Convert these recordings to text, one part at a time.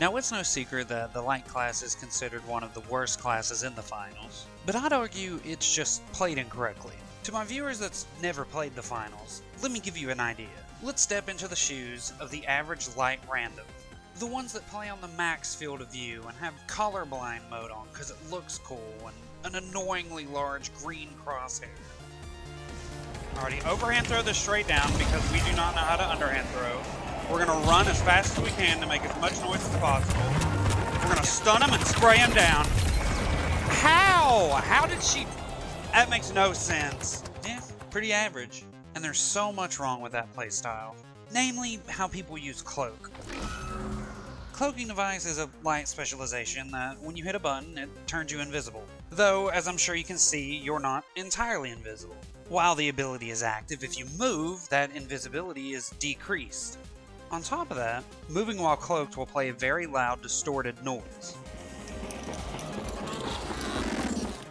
Now, it's no secret that the light class is considered one of the worst classes in the finals, but I'd argue it's just played incorrectly. To my viewers that's never played the finals, let me give you an idea. Let's step into the shoes of the average light random. The ones that play on the max field of view and have colorblind mode on because it looks cool and an annoyingly large green crosshair. Alrighty, overhand throw this straight down because we do not know how to underhand throw. We're going to run as fast as we can to make as much noise as possible. We're going to stun him and spray him down. How? How did she... That makes no sense. Yeah, pretty average. And there's so much wrong with that playstyle. Namely, how people use cloak. Cloaking device is a light specialization that when you hit a button, it turns you invisible. Though, as I'm sure you can see, you're not entirely invisible. While the ability is active, if you move, that invisibility is decreased. On top of that, moving while cloaked will play a very loud, distorted noise.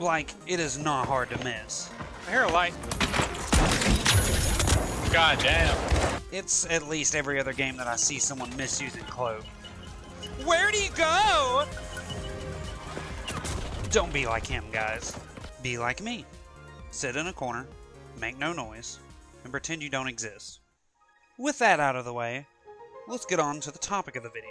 Like, it is not hard to miss. I hear a light. God damn. It's at least every other game that I see someone misusing cloak. Where'd he go? Don't be like him, guys. Be like me. Sit in a corner, make no noise, and pretend you don't exist. With that out of the way, let's get on to the topic of the video.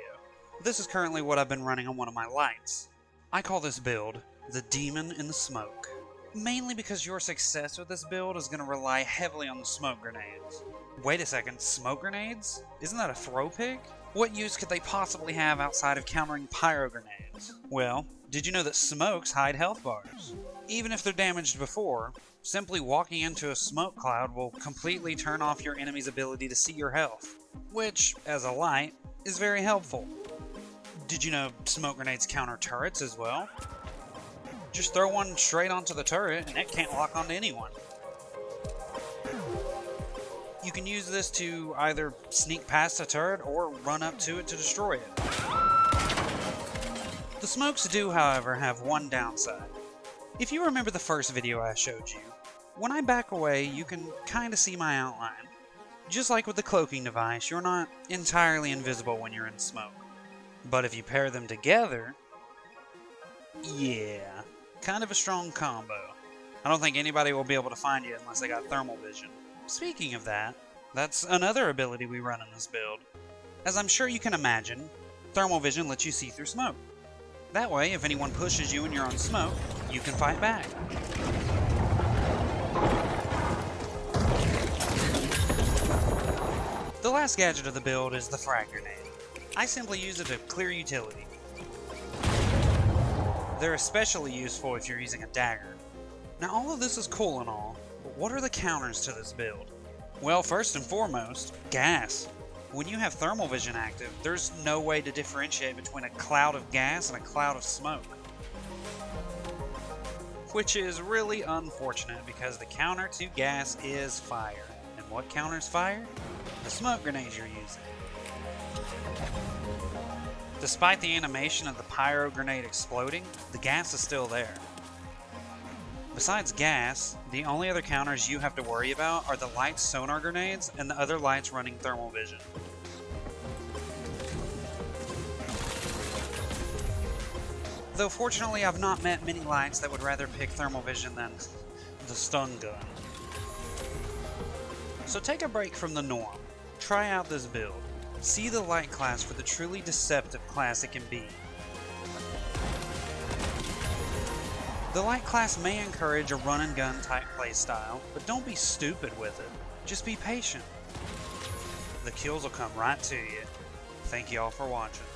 This is currently what I've been running on one of my lights. I call this build the Demon in the Smoke. Mainly because your success with this build is going to rely heavily on the smoke grenades. Wait a second, smoke grenades? Isn't that a throw pick? What use could they possibly have outside of countering pyro grenades? Well, did you know that smokes hide health bars? Even if they're damaged before, simply walking into a smoke cloud will completely turn off your enemy's ability to see your health, which, as a light, is very helpful. Did you know smoke grenades counter turrets as well? Just throw one straight onto the turret and it can't lock onto anyone. You can use this to either sneak past a turret or run up to it to destroy it. The smokes do, however, have one downside. If you remember the first video I showed you, when I back away, you can kinda see my outline. Just like with the cloaking device, you're not entirely invisible when you're in smoke. But if you pair them together, yeah, kind of a strong combo. I don't think anybody will be able to find you unless they got thermal vision. Speaking of that, that's another ability we run in this build. As I'm sure you can imagine, thermal vision lets you see through smoke. That way, if anyone pushes you and you're on smoke, you can fight back. The last gadget of the build is the frag grenade. I simply use it to clear utility. They're especially useful if you're using a dagger. Now, all of this is cool and all, but what are the counters to this build? Well, first and foremost, gas. When you have thermal vision active, there's no way to differentiate between a cloud of gas and a cloud of smoke. Which is really unfortunate because the counter to gas is fire. And what counters fire? The smoke grenades you're using. Despite the animation of the pyro grenade exploding, the gas is still there. Besides gas, the only other counters you have to worry about are the light sonar grenades and the other lights running thermal vision. Though fortunately I've not met many lights that would rather pick thermal vision than the stun gun. So take a break from the norm, try out this build, see the light class for the truly deceptive class it can be. The light class may encourage a run and gun type playstyle, but don't be stupid with it. Just be patient. The kills will come right to you. Thank you all for watching.